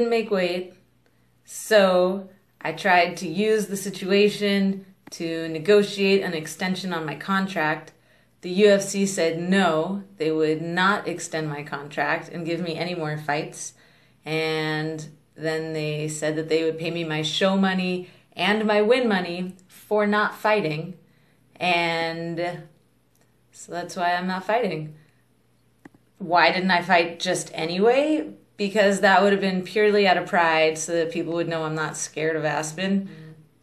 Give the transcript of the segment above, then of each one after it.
make weight, so I tried to use the situation to negotiate an extension on my contract. The UFC said no, they would not extend my contract and give me any more fights. And then they said that they would pay me my show money and my win money for not fighting. And so that's why I'm not fighting. Why didn't I fight just anyway? Because that would have been purely out of pride so that people would know I'm not scared of Aspen.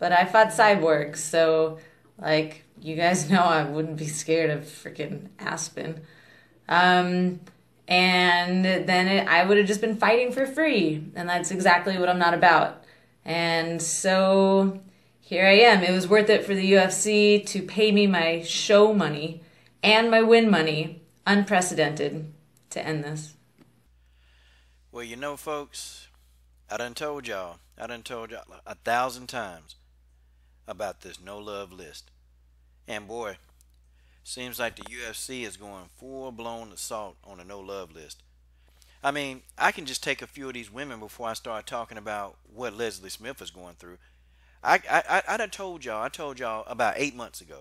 But I fought Cyborg, so, like, you guys know I wouldn't be scared of freaking Aspen. And then I would have just been fighting for free, and that's exactly what I'm not about. And so here I am. It was worth it for the UFC to pay me my show money and my win money, unprecedented, to end this. Well, you know, folks, I done told y'all 1,000 times about this no love list. And boy, seems like the UFC is going full-blown assault on a no love list. I mean, I can just take a few of these women before I start talking about what Leslie Smith is going through. I done told y'all about 8 months ago.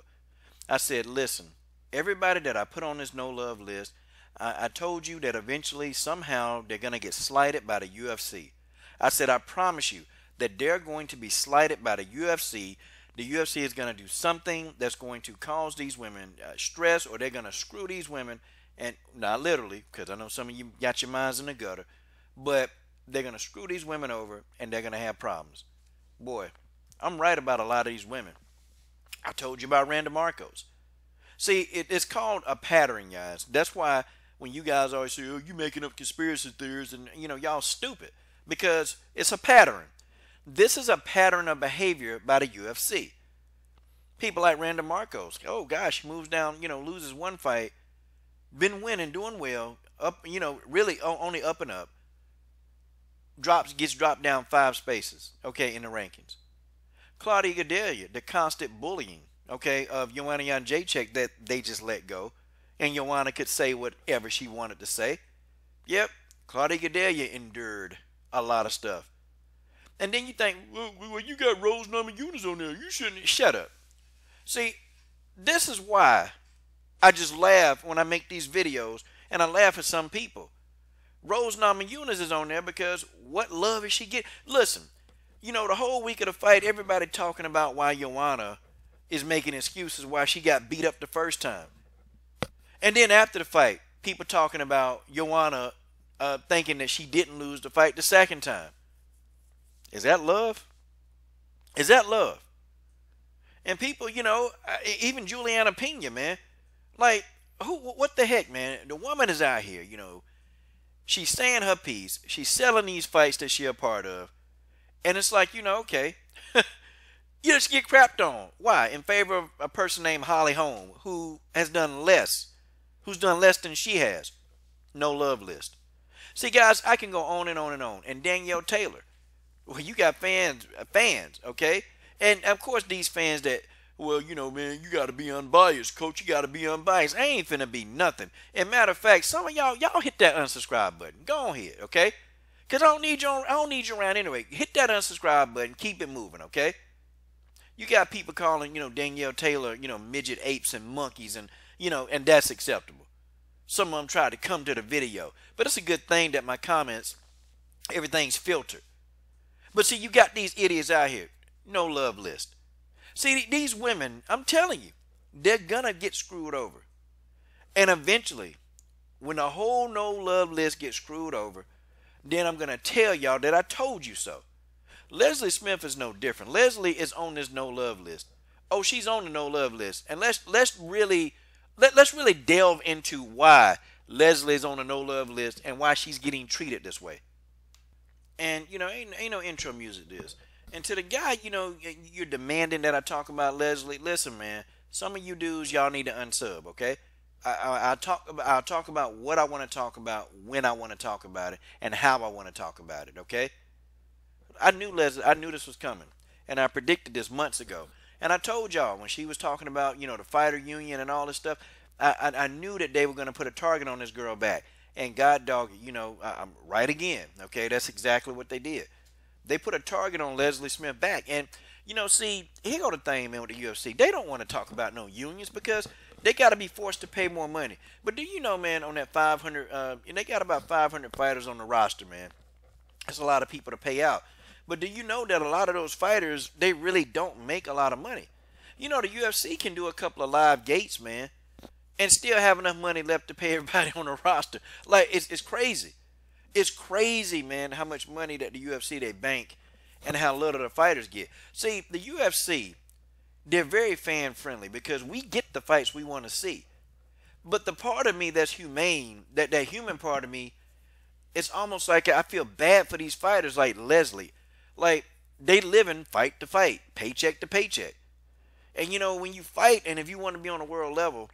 I said, listen, everybody that I put on this no love list, I told you that eventually, somehow, they're going to get slighted by the UFC. I said, I promise you that they're going to be slighted by the UFC. The UFC is going to do something that's going to cause these women stress, or they're going to screw these women. And not literally, because I know some of you got your minds in the gutter, but they're going to screw these women over, and they're going to have problems. Boy, I'm right about a lot of these women. I told you about Randa Marcos. See, it's called a pattern, guys. That's why when you guys always say, oh, you making up conspiracy theories, and, you know, y'all stupid, because it's a pattern. This is a pattern of behavior by the UFC. People like Randa Marcos, oh gosh, she moves down, loses one fight, been winning, doing well, up, really only up and up, gets dropped down 5 spaces, okay, in the rankings. Claudia Gadelha, the constant bullying, okay, of Joanna Jędrzejczyk that they just let go, and Joanna could say whatever she wanted to say. Yep, Claudia Gadelha endured a lot of stuff. And then you think, well, you got Rose Namajunas on there. You shouldn't. Shut up. See, this is why I just laugh when I make these videos, and I laugh at some people. Rose Namajunas is on there because what love is she getting? Listen, the whole week of the fight, everybody talking about why Joanna is making excuses why she got beat up the first time. And then after the fight, people talking about Joanna thinking that she didn't lose the fight the second time. Is that love? Is that love? And people, even Juliana Pena, man, like, what the heck, man? The woman is out here, she's saying her piece. She's selling these fights that she's a part of. And it's like, okay, you just get crapped on. Why? In favor of a person named Holly Holm, who has done less, who's done less than she has. No love list. See, guys, I can go on and on and on. And Danielle Taylor. Well, you got fans, okay? And, of course, these fans that, well, man, you got to be unbiased, coach. You got to be unbiased. I ain't finna be nothing. And matter of fact, some of y'all hit that unsubscribe button. Go on here, okay? Because I don't need you around anyway. Hit that unsubscribe button. Keep it moving, okay? You got people calling, Danielle Taylor, midget apes and monkeys, and, and that's acceptable. Some of them try to come to the video. But it's a good thing that my comments, everything's filtered. But see, you got these idiots out here. No love list. See, these women, I'm telling you, they're gonna get screwed over. And eventually, when the whole no love list gets screwed over, then I'm gonna tell y'all that I told you so. Leslie Smith is no different. Leslie is on this no love list. Oh, she's on the no love list. And let's really delve into why Leslie is on the no love list and why she's getting treated this way. And, ain't no intro music to this. And to the guy, you're demanding that I talk about Leslie. Listen, man, some of you dudes, y'all need to unsub, okay? I'll talk about what I want to talk about, when I want to talk about it, and how I want to talk about it, okay? I knew this was coming, and I predicted this months ago. And I told y'all when she was talking about, the fighter union and all this stuff, I knew that they were going to put a target on this girl back. And God dog, I'm right again. Okay, that's exactly what they did. They put a target on Leslie Smith back. And, see, here go the thing, man, with the UFC. They don't want to talk about no unions because they got to be forced to pay more money. But do you know, man, on that 500, and they got about 500 fighters on the roster, man. That's a lot of people to pay out. But do you know that a lot of those fighters, they really don't make a lot of money? The UFC can do a couple of live gates, man, and still have enough money left to pay everybody on the roster. Like, it's crazy. It's crazy, man, how much money that the UFC they bank and how little the fighters get. See, the UFC, they're very fan friendly because we get the fights we want to see. But the part of me that's humane, that human part of me, it's almost like I feel bad for these fighters like Leslie. Like, they live in fight to fight, paycheck to paycheck. And when you fight, and if you want to be on a world level,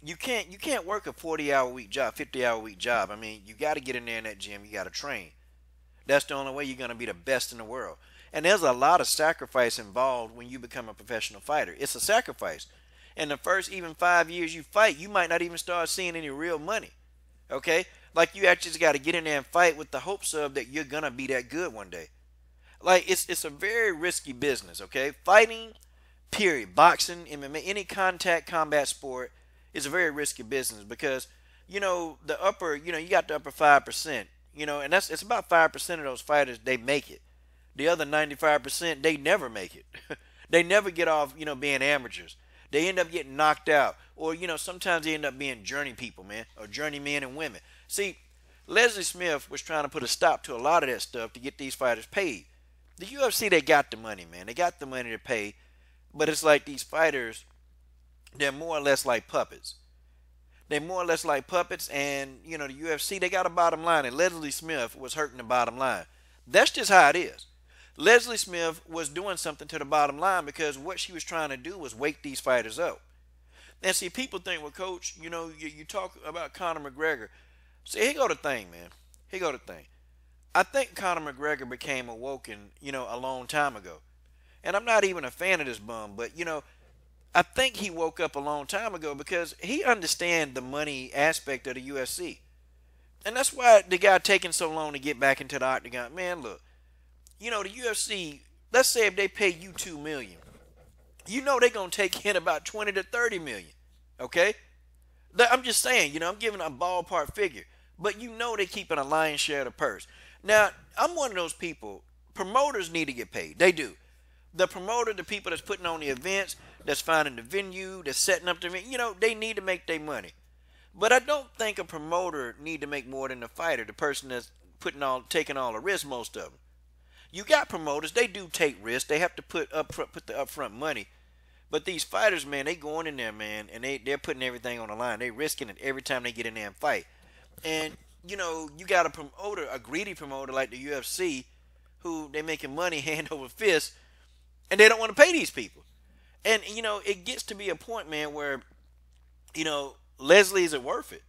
you can't work a 40-hour week job, 50-hour week job. I mean, you got to get in there in that gym. You got to train. That's the only way you're going to be the best in the world. And there's a lot of sacrifice involved when you become a professional fighter. It's a sacrifice. In the first even 5 years you fight, you might not even start seeing any real money. Okay? Like, you actually just got to get in there and fight with the hopes of that you're going to be that good one day. Like, it's a very risky business, okay? Fighting, period. Boxing, MMA, any contact combat sport is a very risky business because, the upper, you got the upper 5%, and it's about 5% of those fighters, they make it. The other 95%, they never make it. They never get off, being amateurs. They end up getting knocked out. Or, sometimes they end up being journey people, man, or journeymen and women. See, Leslie Smith was trying to put a stop to a lot of that stuff to get these fighters paid. The UFC, they got the money, man. They got the money to pay. But it's like these fighters, they're more or less like puppets. They're more or less like puppets, and, the UFC, they got a bottom line, and Leslie Smith was hurting the bottom line. That's just how it is. Leslie Smith was doing something to the bottom line because what she was trying to do was wake these fighters up. And see, people think, well, Coach, you talk about Conor McGregor. See, here go the thing, man. Here go the thing. I think Conor McGregor became awoken, a long time ago. And I'm not even a fan of this bum, but, I think he woke up a long time ago because he understands the money aspect of the UFC. And that's why the guy taking so long to get back into the octagon. Man, look, the UFC, let's say if they pay you $2 million, they're going to take in about 20 to 30 million. Okay? I'm just saying, I'm giving a ballpark figure. But they're keeping a lion's share of the purse. Now, I'm one of those people, promoters need to get paid. They do. The promoter, the people that's putting on the events, that's finding the venue, that's setting up the venue, they need to make their money. But I don't think a promoter need to make more than the fighter, the person that's taking all the risks, most of them. You got promoters, they do take risks. They have to put the upfront money. But these fighters, man, they going in there, man, and they're putting everything on the line. They risking it every time they get in there and fight. And, you got a promoter, a greedy promoter like the UFC, who they making money hand over fist, and they don't want to pay these people. And, it gets to be a point, man, where, Leslie, is it worth it?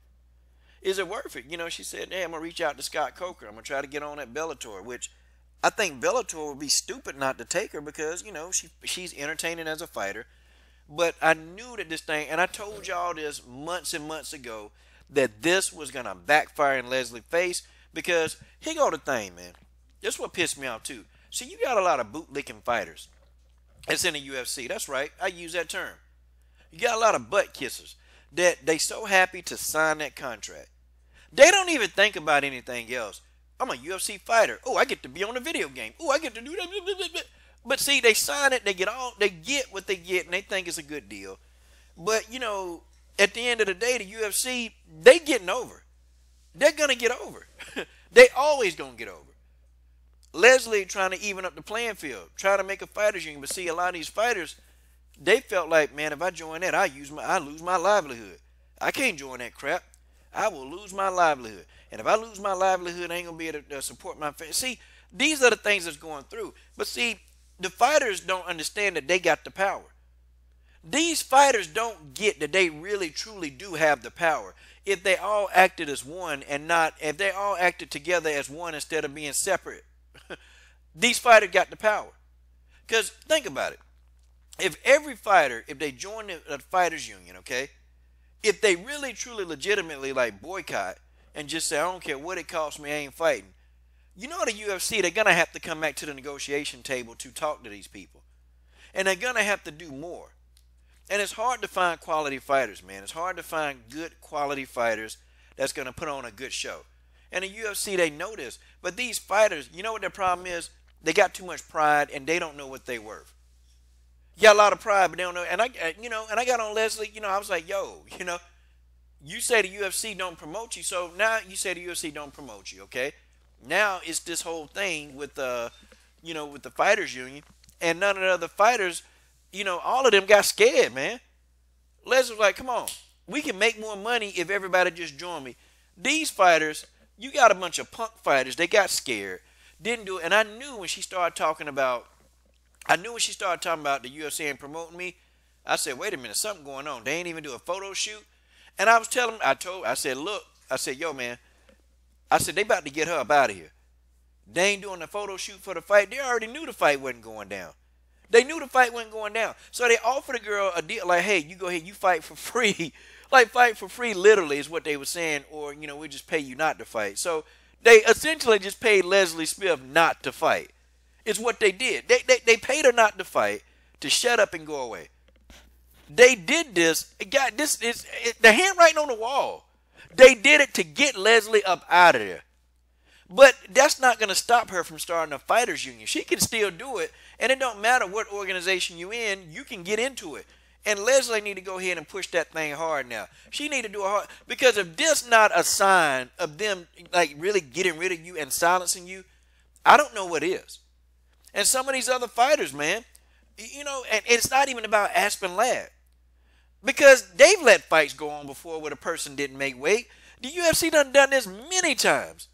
Is it worth it? She said, hey, I'm going to reach out to Scott Coker. I'm going to try to get on at Bellator, which I think Bellator would be stupid not to take her because, she's entertaining as a fighter. But I knew that this thing, and I told y'all this months and months ago, that this was going to backfire in Leslie's face because here go the thing, man. This is what pissed me off, too. See, you got a lot of bootlicking fighters. It's in the UFC. That's right. I use that term. You got a lot of butt kissers that they so happy to sign that contract. They don't even think about anything else. I'm a UFC fighter. Oh, I get to be on a video game. Oh, I get to do that. But see, they sign it. They get what they get, and they think it's a good deal. But, at the end of the day, the UFC, they getting over. They're going to get over. They always going to get over. Leslie trying to even up the playing field, trying to make a fighters union. But see, a lot of these fighters, they felt like, man, if I join that, I lose my livelihood. I can't join that crap. I will lose my livelihood. And if I lose my livelihood, I ain't going to be able to support my family. See, these are the things that's going through. But see, the fighters don't understand that they got the power. These fighters don't get that they really, truly do have the power. If they all acted as one if they all acted together as one instead of being separate. These fighters got the power. Because think about it. If every fighter, if they join the fighters union, okay, if they really, truly, legitimately like boycott and just say, I don't care what it costs me, I ain't fighting. You know the UFC, they're going to have to come back to the negotiation table to talk to these people. And they're going to have to do more. And it's hard to find quality fighters, man. It's hard to find good quality fighters that's going to put on a good show. And the UFC, they know this. But these fighters, you know what their problem is? They got too much pride and they don't know what they're worth. You got a lot of pride, but they don't know. And I got on Leslie, I was like, yo, you say the UFC don't promote you. So now you say the UFC don't promote you, okay? Now it's this whole thing with with the fighters union, and none of the other fighters, all of them got scared, man. Les was like, come on, we can make more money if everybody just join me. These fighters, you got a bunch of punk fighters, they got scared, didn't do it. And I knew when she started talking about the UFC and promoting me, I said, wait a minute, something going on. They ain't even do a photo shoot. And I was telling, I said, look, yo, man, I said, they about to get her up out of here. They ain't doing the photo shoot for the fight. They already knew the fight wasn't going down. They knew the fight wasn't going down. So they offered the girl a deal like, hey, you go ahead, you fight for free. Like, fight for free literally is what they were saying, or, we just pay you not to fight. So they essentially just paid Leslie Smith not to fight. It's what they did. They paid her not to fight, to shut up and go away. They did this. The handwriting on the wall. They did it to get Leslie up out of there. But that's not going to stop her from starting a fighters union. She can still do it, and it don't matter what organization you in, you can get into it. And Leslie need to go ahead and push that thing hard now. She need to do it hard, because if this not a sign of them like really getting rid of you and silencing you, I don't know what is. And some of these other fighters, man, and it's not even about Aspen Ladd, because they've let fights go on before where the person didn't make weight. The UFC done this many times.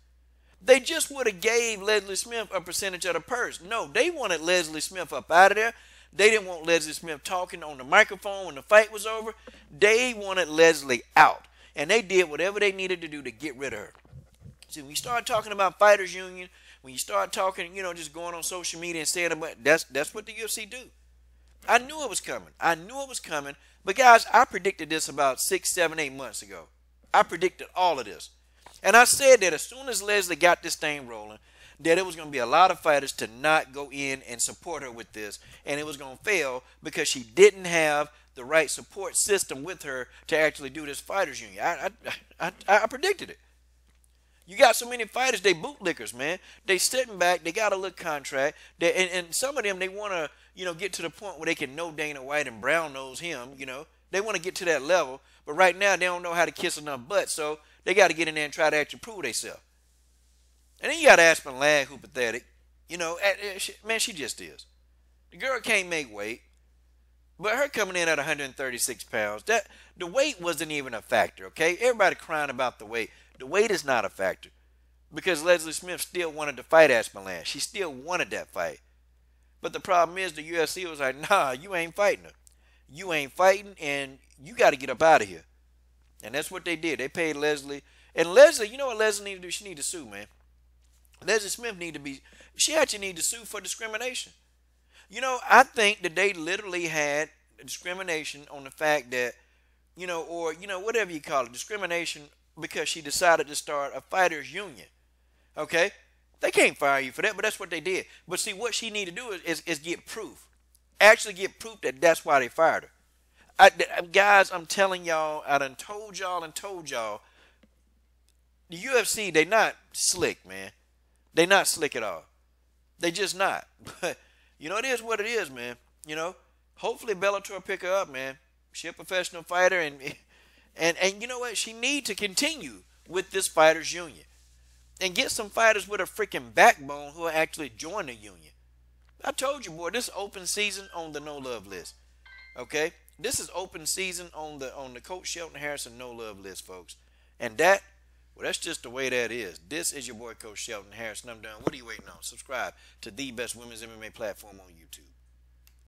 They just would have gave Leslie Smith a percentage of the purse. No, they wanted Leslie Smith up out of there. They didn't want Leslie Smith talking on the microphone when the fight was over. They wanted Leslie out. And they did whatever they needed to do to get rid of her. See, when you start talking about fighters union, when you start talking, just going on social media and saying about that's what the UFC do. I knew it was coming. But guys, I predicted this about 6, 7, 8 months ago. I predicted all of this. And I said that as soon as Leslie got this thing rolling, that it was going to be a lot of fighters to not go in and support her with this. And it was going to fail because she didn't have the right support system with her to actually do this fighters union. I predicted it. You got so many fighters, they bootlickers, man. They sitting back, they got a little contract. And some of them, they want to, get to the point where they can know Dana White and brown nose him, They want to get to that level. But right now, they don't know how to kiss enough butt. So they got to get in there and try to actually prove themselves. And then you got Aspen Ladd, who pathetic. Man, she just is. The girl can't make weight. But her coming in at 136 pounds, the weight wasn't even a factor, okay? Everybody crying about the weight. The weight is not a factor. Because Leslie Smith still wanted to fight Aspen Ladd. She still wanted that fight. But the problem is the UFC was like, nah, you ain't fighting her. You ain't fighting, and you got to get up out of here. And that's what they did. They paid Leslie. And Leslie, you know what Leslie need to do? She need to sue, man. Leslie Smith she actually need to sue for discrimination. I think that they literally had discrimination on the fact that, or whatever you call it, discrimination because she decided to start a fighters union. Okay? They can't fire you for that, but that's what they did. But see, what she need to do is get proof. Actually get proof that that's why they fired her. Guys, I'm telling y'all, I done told y'all, the UFC, they not slick, man. They not slick at all. They just not. But, it is what it is, man. Hopefully Bellator pick her up, man. She a professional fighter, and you know what? She need to continue with this fighters union. And get some fighters with a freaking backbone who will actually join the union. I told you, boy, this is open season on the no love list. Okay? This is open season on the Coach Shelton Harrison no love list, folks. And that's just the way that is. This is your boy Coach Shelton Harrison. I'm done. What are you waiting on? Subscribe to the best women's MMA platform on YouTube.